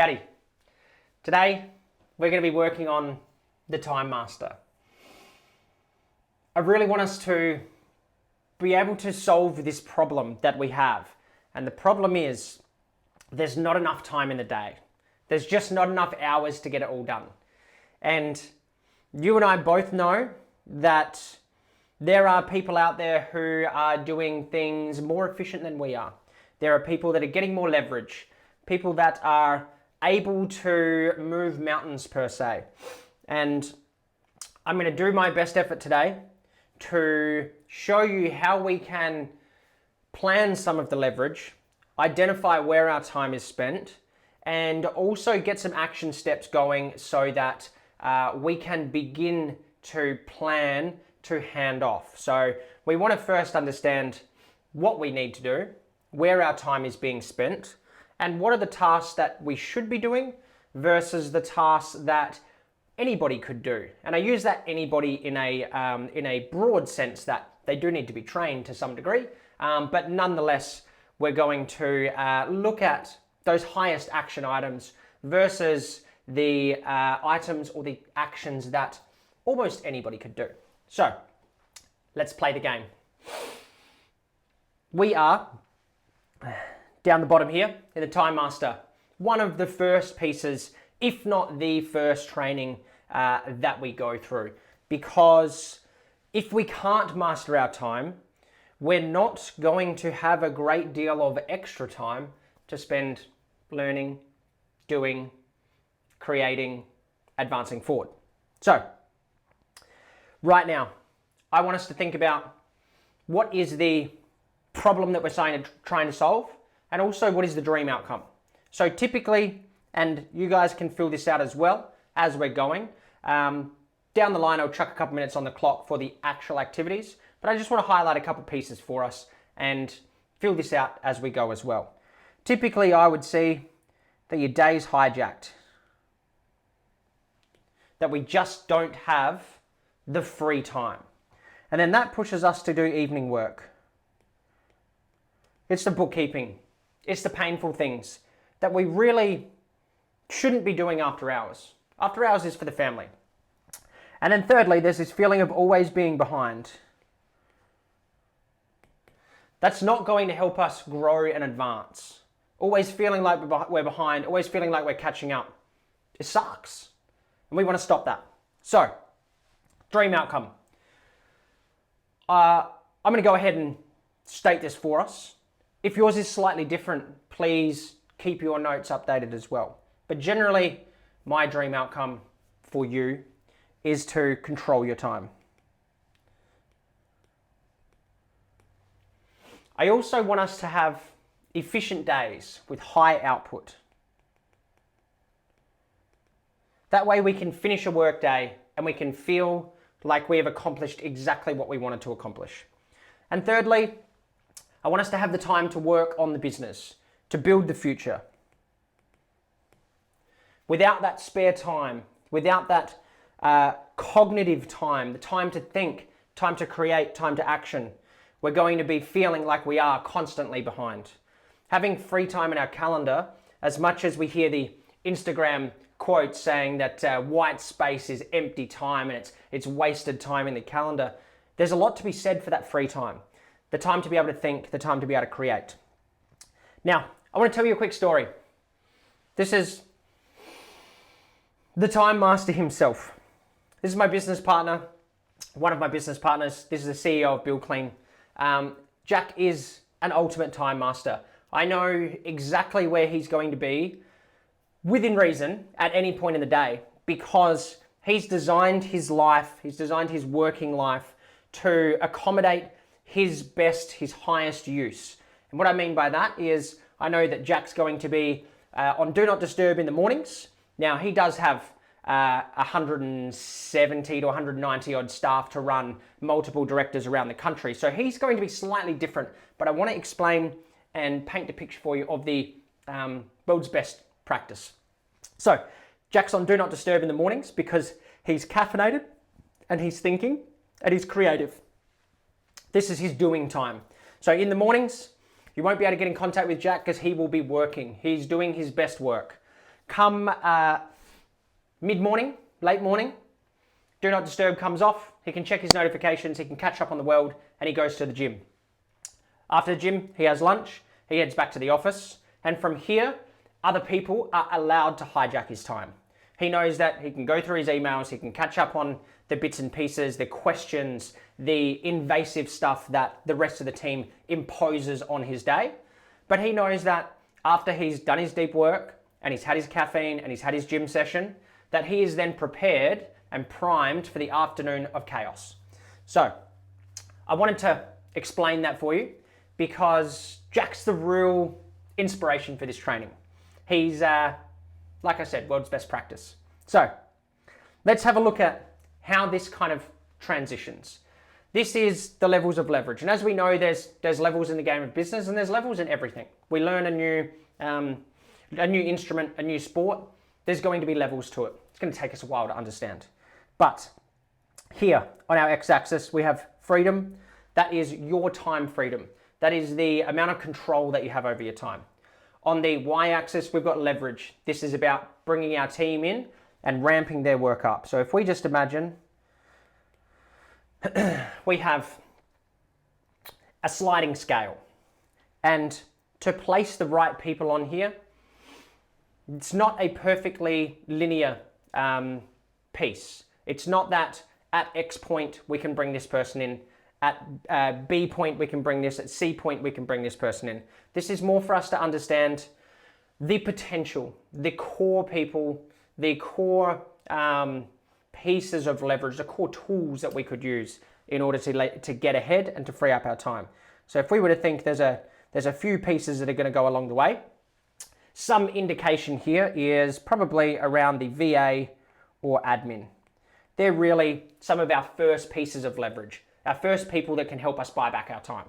Howdy. Today, we're going to be working on the Time Master. I really want us to be able to solve this problem that we have. And the problem is, there's not enough time in the day. There's just not enough hours to get it all done. And you and I both know that there are people out there who are doing things more efficient than we are. There are people that are getting more leverage, people that are able to move mountains per se. And I'm going to do my best effort today to show you how we can plan some of the leverage, identify where our time is spent, and also get some action steps going so that we can begin to plan to hand off. So we want to first understand what we need to do, where our time is being spent, and what are the tasks that we should be doing versus the tasks that anybody could do. And I use that anybody in a broad sense that they do need to be trained to some degree, but nonetheless, we're going to look at those highest action items versus the items or the actions that almost anybody could do. So let's play the game. We are down the bottom here in the Time Master, one of the first pieces, if not the first training that we go through. Because if we can't master our time, we're not going to have a great deal of extra time to spend learning, doing, creating, advancing forward. So, right now, I want us to think about what is the problem that we're trying to solve, and also what is the dream outcome. So typically, and you guys can fill this out as well as we're going, down the line I'll chuck a couple minutes on the clock for the actual activities, but I just want to highlight a couple pieces for us and fill this out as we go as well. Typically, I would see that your day's hijacked, that we just don't have the free time. And then that pushes us to do evening work. It's the bookkeeping. It's the painful things that we really shouldn't be doing after hours. After hours is for the family. And then thirdly, there's this feeling of always being behind. That's not going to help us grow and advance. Always feeling like we're behind, always feeling like we're catching up. It sucks. And we want to stop that. So, dream outcome. I'm going to go ahead and state this for us. If yours is slightly different, please keep your notes updated as well. But generally, my dream outcome for you is to control your time. I also want us to have efficient days with high output. That way we can finish a work day and we can feel like we have accomplished exactly what we wanted to accomplish. And thirdly, I want us to have the time to work on the business, to build the future. Without that spare time, without that cognitive time, the time to think, time to create, time to action, we're going to be feeling like we are constantly behind. Having free time in our calendar, as much as we hear the Instagram quote saying that white space is empty time and it's wasted time in the calendar, there's a lot to be said for that free time. The time to be able to think, the time to be able to create. Now, I want to tell you a quick story. This is the Time Master himself. This is my business partner, one of my business partners. This is the CEO of Bill Clean. Jack is an ultimate Time Master. I know exactly where he's going to be within reason at any point in the day because he's designed his life, he's designed his working life to accommodate his best, his highest use. And what I mean by that is I know that Jack's going to be on Do Not Disturb in the mornings. Now he does have 170 to 190 odd staff to run, multiple directors around the country. So he's going to be slightly different, but I want to explain and paint a picture for you of the world's best practice. So Jack's on Do Not Disturb in the mornings because he's caffeinated and he's thinking and he's creative. This is his doing time. So in the mornings, you won't be able to get in contact with Jack because he will be working. He's doing his best work. Come mid-morning, late morning, do not disturb comes off. He can check his notifications, he can catch up on the world, and he goes to the gym. After the gym, he has lunch, he heads back to the office, and from here, other people are allowed to hijack his time. He knows that he can go through his emails, he can catch up on the bits and pieces, the questions, the invasive stuff that the rest of the team imposes on his day. But he knows that after he's done his deep work and he's had his caffeine and he's had his gym session, that he is then prepared and primed for the afternoon of chaos. So I wanted to explain that for you because Jack's the real inspiration for this training. He's, like I said, world's best practice. So let's have a look at how this kind of transitions. This is the levels of leverage. And as we know, there's levels in the game of business and there's levels in everything. We learn a new instrument, a new sport, there's going to be levels to it. It's going to take us a while to understand. But here on our x-axis, we have freedom. That is your time freedom. That is the amount of control that you have over your time. On the y-axis, we've got leverage. This is about bringing our team in and ramping their work up. So if we just imagine we have a sliding scale, and to place the right people on here, it's not a perfectly linear piece. It's not that at X point we can bring this person in, at B point we can bring this, at C point we can bring this person in. This is more for us to understand the potential, the core people, the core pieces of leverage, the core tools that we could use in order to get ahead and to free up our time. So if we were to think there's a few pieces that are going to go along the way, some indication here is probably around the VA or admin. They're really some of our first pieces of leverage, our first people that can help us buy back our time.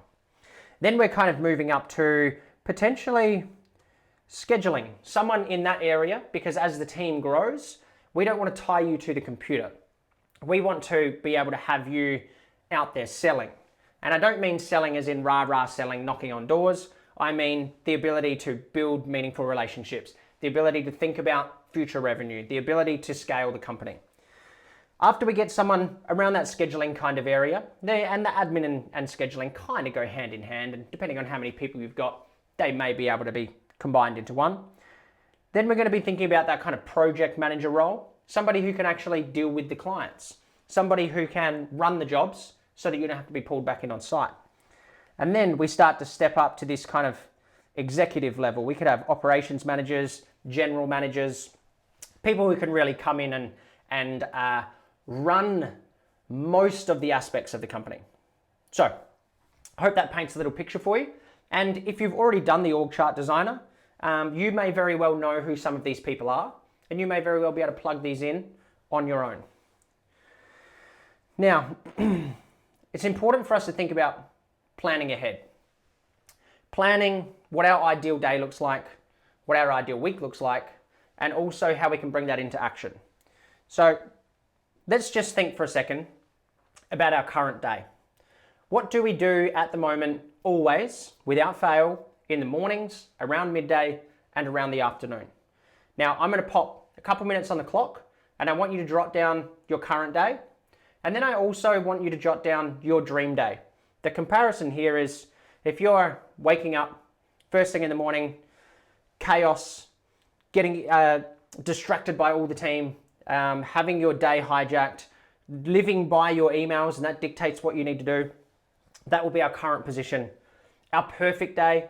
Then we're kind of moving up to potentially scheduling, someone in that area, because as the team grows, we don't want to tie you to the computer. We want to be able to have you out there selling. And I don't mean selling as in rah-rah selling, knocking on doors. I mean the ability to build meaningful relationships, the ability to think about future revenue, the ability to scale the company. After we get someone around that scheduling kind of area, and the admin and scheduling kind of go hand in hand, and depending on how many people you've got, they may be able to be combined into one. Then we're going to be thinking about that kind of project manager role, somebody who can actually deal with the clients, somebody who can run the jobs so that you don't have to be pulled back in on site. And then we start to step up to this kind of executive level. We could have operations managers, general managers, people who can really come in and run most of the aspects of the company. So I hope that paints a little picture for you. And if you've already done the org chart designer, you may very well know who some of these people are, and you may very well be able to plug these in on your own. Now, it's important for us to think about planning ahead. Planning what our ideal day looks like, what our ideal week looks like, and also how we can bring that into action. So let's just think for a second about our current day. What do we do at the moment, always, without fail, in the mornings, around midday, and around the afternoon? Now, I'm going to pop a couple minutes on the clock, and I want you to jot down your current day, and then I also want you to jot down your dream day. The comparison here is if you're waking up first thing in the morning, chaos, getting distracted by all the team, having your day hijacked, living by your emails, and that dictates what you need to do. That will be our current position. Our perfect day,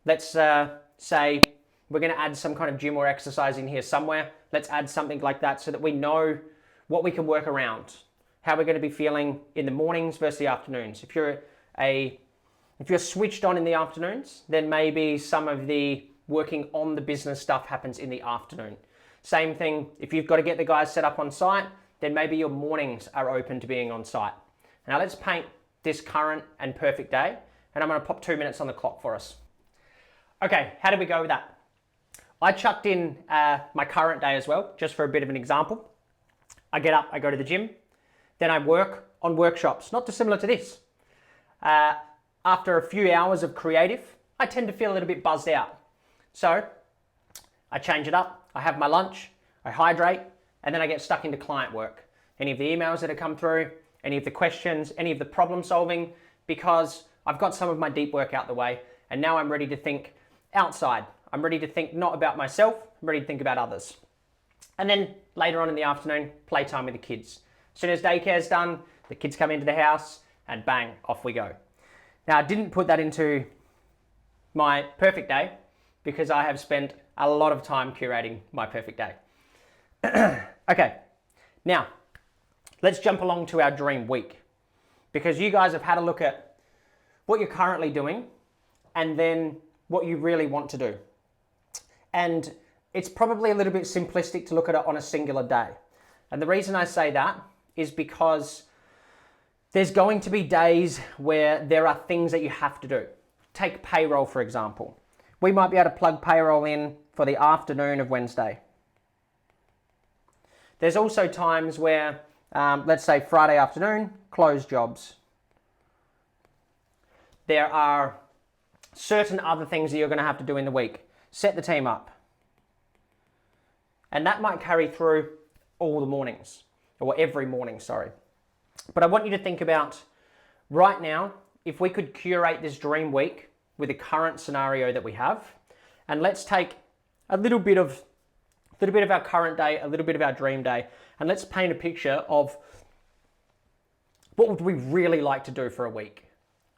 let's say we're going to add some kind of gym or exercise in here somewhere. Let's add something like that so that we know what we can work around, how we're going to be feeling in the mornings versus the afternoons. If you're switched on in the afternoons, then maybe some of the working on the business stuff happens in the afternoon. Same thing, if you've got to get the guys set up on site, then maybe your mornings are open to being on site. Now let's paint this current and perfect day, and I'm going to pop 2 minutes on the clock for us. Okay, how did we go with that? I chucked in my current day as well, just for a bit of an example. I get up, I go to the gym, then I work on workshops, not dissimilar to this. After a few hours of creative, I tend to feel a little bit buzzed out. So I change it up, I have my lunch, I hydrate, and then I get stuck into client work. Any of the emails that have come through, any of the questions, any of the problem solving, because I've got some of my deep work out the way, and now I'm ready to think outside. I'm ready to think not about myself, I'm ready to think about others. And then later on in the afternoon, playtime with the kids. As soon as daycare's done, the kids come into the house, and bang, off we go. Now, I didn't put that into my perfect day because I have spent a lot of time curating my perfect day. Okay, now let's jump along to our dream week, because you guys have had a look at what you're currently doing and then what you really want to do. And it's probably a little bit simplistic to look at it on a singular day. And the reason I say that is because there's going to be days where there are things that you have to do. Take payroll, for example. We might be able to plug payroll in for the afternoon of Wednesday. There's also times where, let's say Friday afternoon, close jobs. There are certain other things that you're going to have to do in the week. Set the team up. And that might carry through all the mornings, or every morning, sorry. But I want you to think about right now, if we could curate this dream week with the current scenario that we have, and let's take a little bit of our current day, a little bit of our dream day, and let's paint a picture of what would we really like to do for a week.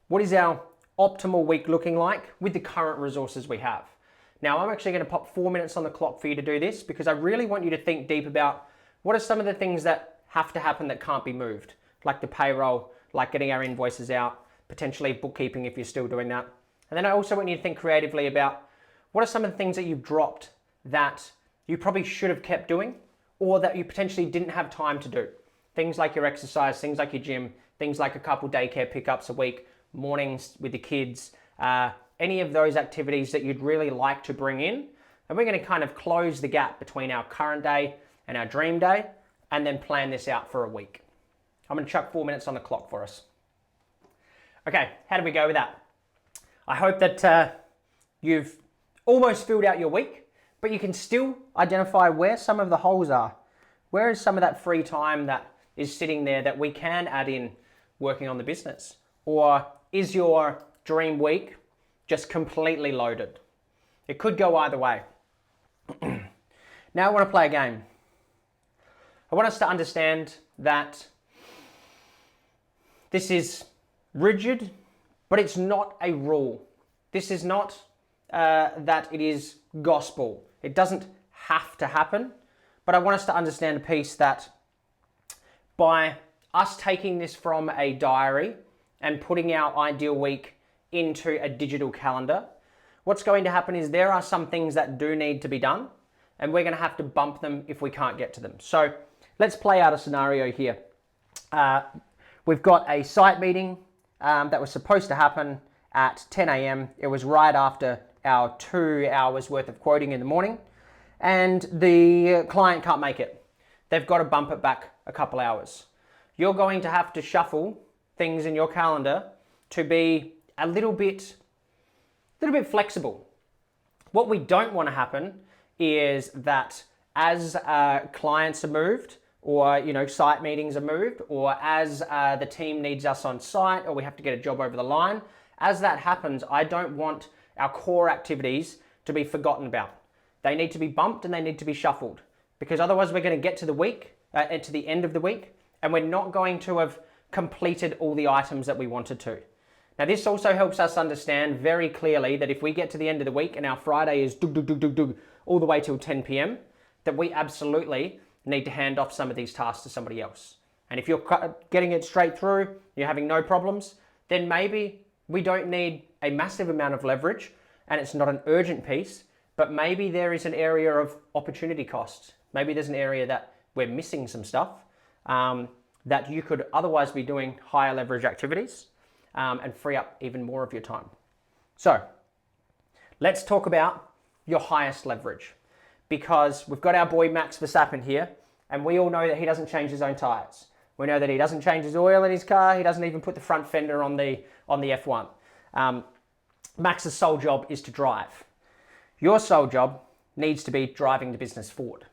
What is our optimal week looking like with the current resources we have? Now, I'm actually going to pop 4 minutes on the clock for you to do this, because I really want you to think deep about what are some of the things that have to happen that can't be moved, like the payroll, like getting our invoices out, potentially bookkeeping if you're still doing that. And then I also want you to think creatively about what are some of the things that you've dropped that you probably should have kept doing, or that you potentially didn't have time to do. Things like your exercise, things like your gym, things like a couple daycare pickups a week, mornings with the kids, any of those activities that you'd really like to bring in. And we're going to kind of close the gap between our current day and our dream day, and then plan this out for a week. I'm going to chuck 4 minutes on the clock for us. Okay, how did we go with that? I hope that you've almost filled out your week, but you can still identify where some of the holes are. Where is some of that free time that is sitting there that we can add in working on the business? Or is your dream week just completely loaded? It could go either way. Now I want to play a game. I want us to understand that this is rigid, but it's not a rule. This is not that it is gospel. It doesn't have to happen, but I want us to understand a piece that by us taking this from a diary and putting our ideal week into a digital calendar, what's going to happen is there are some things that do need to be done, and we're going to have to bump them if we can't get to them. So let's play out a scenario here. We've got a site meeting that was supposed to happen at 10 a.m. It was right after our 2 hours worth of quoting in the morning, and the client can't make it. They've got to bump it back a couple hours. You're going to have to shuffle things in your calendar to be a little bit flexible. What we don't want to happen is that as clients are moved, or site meetings are moved, or as the team needs us on site, or we have to get a job over the line, as that happens, I don't want our core activities to be forgotten about. They need to be bumped and they need to be shuffled, because otherwise we're going to get to the week, to the end of the week, and we're not going to have completed all the items that we wanted to. Now, this also helps us understand very clearly that if we get to the end of the week and our Friday is all the way till 10 p.m, that we absolutely need to hand off some of these tasks to somebody else. And if you're getting it straight through, you're having no problems, then maybe we don't need a massive amount of leverage and it's not an urgent piece, but maybe there is an area of opportunity costs. Maybe there's an area that we're missing some stuff that you could otherwise be doing higher leverage activities and free up even more of your time. So let's talk about your highest leverage, because we've got our boy Max Verstappen here, and we all know that he doesn't change his own tires. We know that he doesn't change his oil in his car. He doesn't even put the front fender on the F1. Max's sole job is to drive. Your sole job needs to be driving the business forward.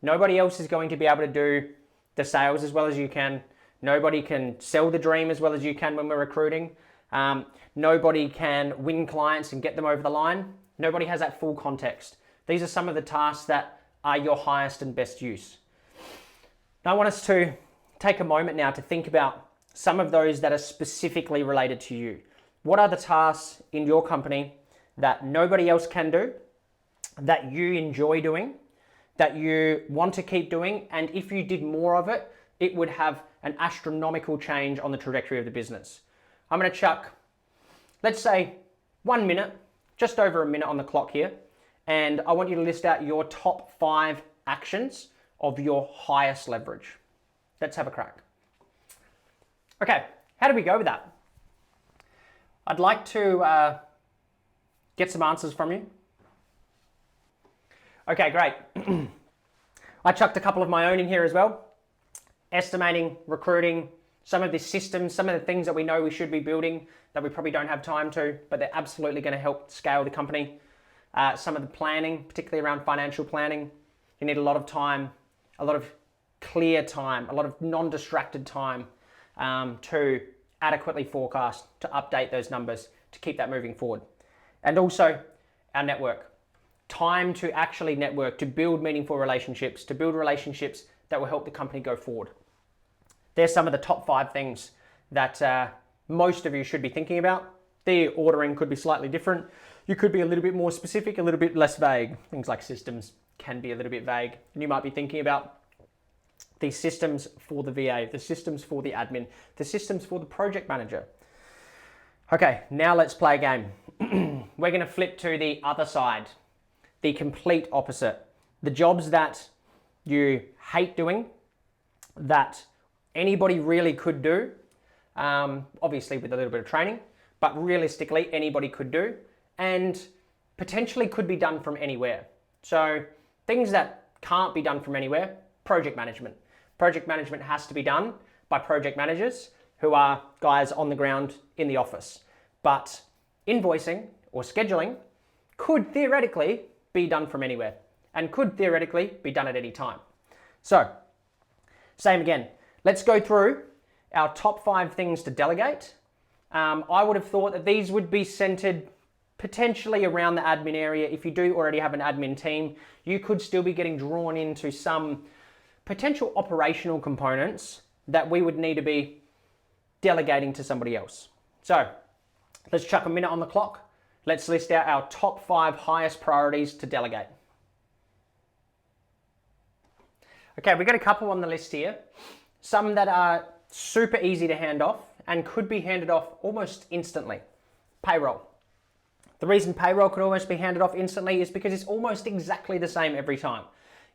Nobody else is going to be able to do the sales as well as you can. Nobody can sell the dream as well as you can when we're recruiting. Nobody can win clients and get them over the line. Nobody has that full context. These are some of the tasks that are your highest and best use. Now I want us to take a moment now to think about some of those that are specifically related to you. What are the tasks in your company that nobody else can do, that you enjoy doing, that you want to keep doing, and if you did more of it, it would have an astronomical change on the trajectory of the business. I'm going to chuck, let's say, 1 minute, just over a minute on the clock here, and I want you to list out your top 5 actions of your highest leverage. Let's have a crack. Okay, how do we go with that? I'd like to get some answers from you. Okay, great. I chucked a couple of my own in here as well. Estimating, recruiting, some of the systems, some of the things that we know we should be building that we probably don't have time to, but they're absolutely going to help scale the company. Some of the planning, particularly around financial planning. You need a lot of time, a lot of clear time, a lot of non-distracted time to adequately forecast, to update those numbers, to keep that moving forward. And also our network. Time to actually network, to build meaningful relationships, to build relationships that will help the company go forward. There's some of the top 5 things that most of you should be thinking about. The ordering could be slightly different. You could be a little bit more specific, a little bit less vague. Things like systems can be a little bit vague. And you might be thinking about the systems for the VA, the systems for the admin, the systems for the project manager. Okay, now let's play a game. We're going to flip to the other side, the complete opposite. The jobs that you hate doing, that anybody really could do, obviously with a little bit of training, but realistically anybody could do, and potentially could be done from anywhere. So things that can't be done from anywhere, project management. Project management has to be done by project managers who are guys on the ground in the office. But invoicing or scheduling could theoretically be done from anywhere and could theoretically be done at any time. So, same again. Let's go through our top 5 things to delegate. I would have thought that these would be centered potentially around the admin area. If you do already have an admin team, you could still be getting drawn into some potential operational components that we would need to be delegating to somebody else. So let's chuck a minute on the clock. Let's list out our top 5 highest priorities to delegate. Okay, we've got a couple on the list here. Some that are super easy to hand off and could be handed off almost instantly. Payroll. The reason payroll could almost be handed off instantly is because it's almost exactly the same every time.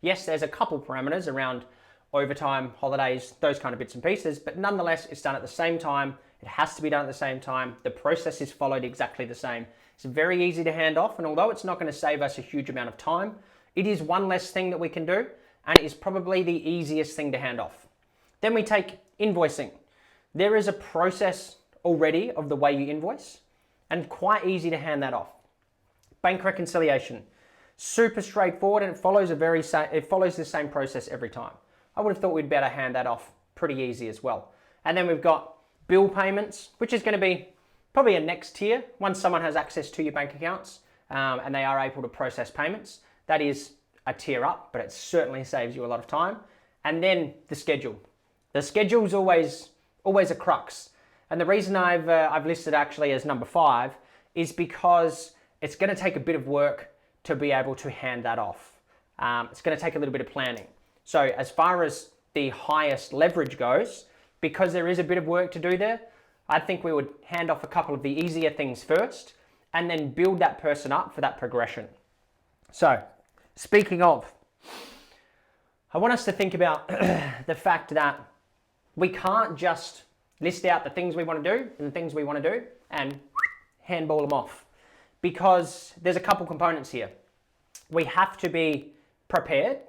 Yes, there's a couple parameters around overtime, holidays, those kind of bits and pieces, but nonetheless, it's done at the same time. It has to be done at the same time. The process is followed exactly the same. It's very easy to hand off, and although it's not going to save us a huge amount of time, it is one less thing that we can do, and it is probably the easiest thing to hand off. Then we take invoicing. There is a process already of the way you invoice, and quite easy to hand that off. Bank reconciliation. Super straightforward, and it follows the same process every time. I would have thought we'd better hand that off pretty easy as well. And then we've got bill payments, which is going to be probably a next tier once someone has access to your bank accounts and they are able to process payments. That is a tier up, but it certainly saves you a lot of time. And then the schedule. The schedule is always a crux. And the reason I've listed actually as number 5 is because it's going to take a bit of work to be able to hand that off. It's going to take a little bit of planning. So as far as the highest leverage goes, because there is a bit of work to do there, I think we would hand off a couple of the easier things first and then build that person up for that progression. So speaking of, I want us to think about the fact that we can't just list out the things we want to do and the things we want to do and handball them off, because there's a couple components here. We have to be prepared.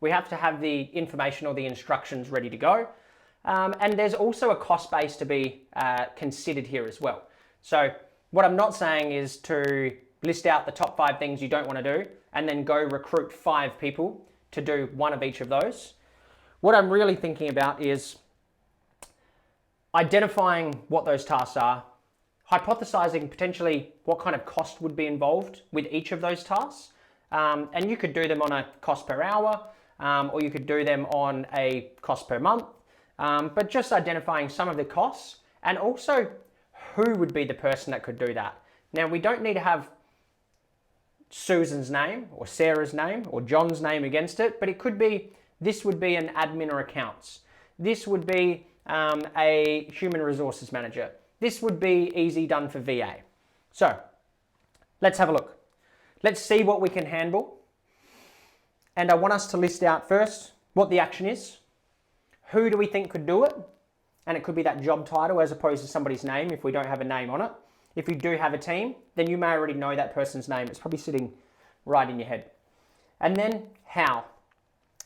We have to have the information or the instructions ready to go. And there's also a cost base to be considered here as well. So what I'm not saying is to list out the top 5 things you don't want to do, and then go recruit 5 people to do one of each of those. What I'm really thinking about is identifying what those tasks are, hypothesizing potentially what kind of cost would be involved with each of those tasks. And you could do them on a cost per hour, or you could do them on a cost per month, but just identifying some of the costs and also who would be the person that could do that. Now, we don't need to have Susan's name or Sarah's name or John's name against it, but it could be, this would be an admin or accounts. This would be a human resources manager. This would be easy done for VA. So let's have a look. Let's see what we can handle. And I want us to list out first what the action is. Who do we think could do it? And it could be that job title as opposed to somebody's name if we don't have a name on it. If you do have a team, then you may already know that person's name. It's probably sitting right in your head. And then how.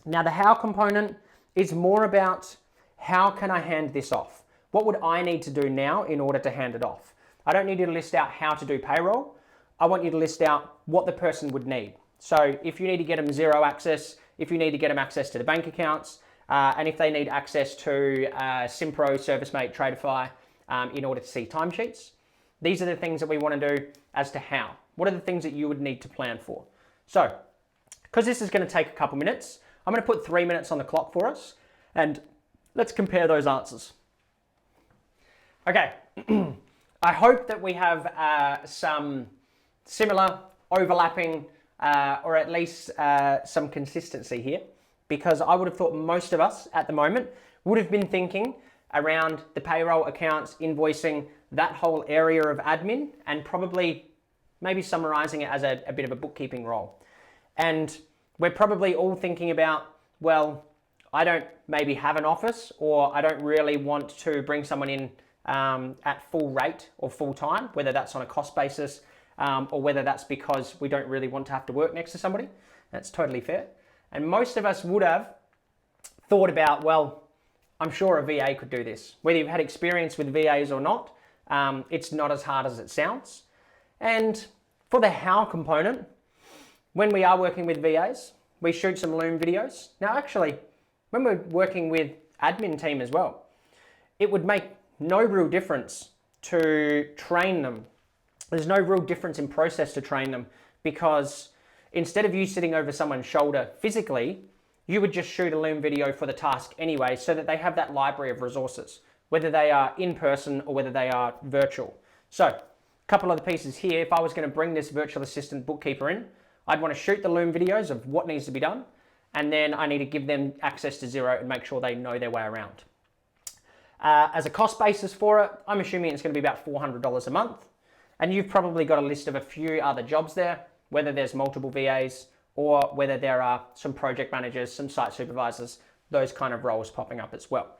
Now the how component is more about how can I hand this off? What would I need to do now in order to hand it off? I don't need you to list out how to do payroll. I want you to list out what the person would need. So if you need to get them Xero access, if you need to get them access to the bank accounts, and if they need access to Simpro, ServiceMate, Tradeify in order to see timesheets, these are the things that we want to do as to how. What are the things that you would need to plan for? So, because this is going to take a couple minutes, I'm going to put 3 minutes on the clock for us, and let's compare those answers. Okay, I hope that we have some similar, overlapping, or at least some consistency here, because I would have thought most of us at the moment would have been thinking around the payroll, accounts, invoicing, that whole area of admin, and probably maybe summarizing it as a bit of a bookkeeping role. And we're probably all thinking about, well, I don't maybe have an office, or I don't really want to bring someone in at full rate or full time, whether that's on a cost basis, or whether that's because we don't really want to have to work next to somebody. That's totally fair. And most of us would have thought about, well, I'm sure a VA could do this. Whether you've had experience with VAs or not, it's not as hard as it sounds. And for the how component, when we are working with VAs, we shoot some Loom videos. Now, actually, when we're working with admin team as well, it would make no real difference to train them. There's no real difference in process to train them, because instead of you sitting over someone's shoulder physically, you would just shoot a Loom video for the task anyway, so that they have that library of resources, whether they are in person or whether they are virtual. So, a couple of the pieces here. If I was going to bring this virtual assistant bookkeeper in, I'd want to shoot the Loom videos of what needs to be done, and then I need to give them access to Xero and make sure they know their way around. As a cost basis for it, I'm assuming it's going to be about $400 a month, and you've probably got a list of a few other jobs there, whether there's multiple VAs or whether there are some project managers, some site supervisors, those kind of roles popping up as well.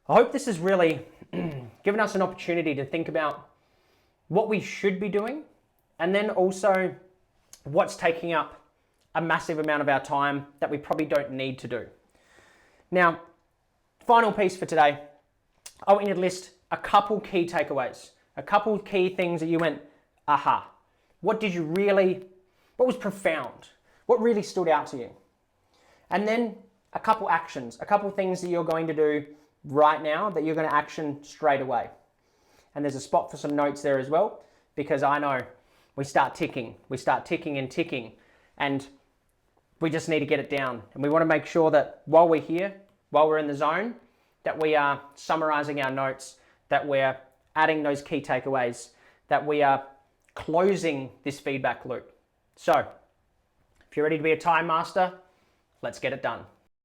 I hope this has really given us an opportunity to think about what we should be doing, and then also what's taking up a massive amount of our time that we probably don't need to do. Now, final piece for today, I want you to list a couple key takeaways, a couple key things that you went, aha. What was profound? What really stood out to you? And then a couple actions, a couple things that you're going to do right now that you're going to action straight away. And there's a spot for some notes there as well, because I know we start ticking and ticking, and we just need to get it down. And we want to make sure that while we're here, while we're in the zone, that we are summarizing our notes, that we're adding those key takeaways, that we are closing this feedback loop. So, if you're ready to be a time master, let's get it done.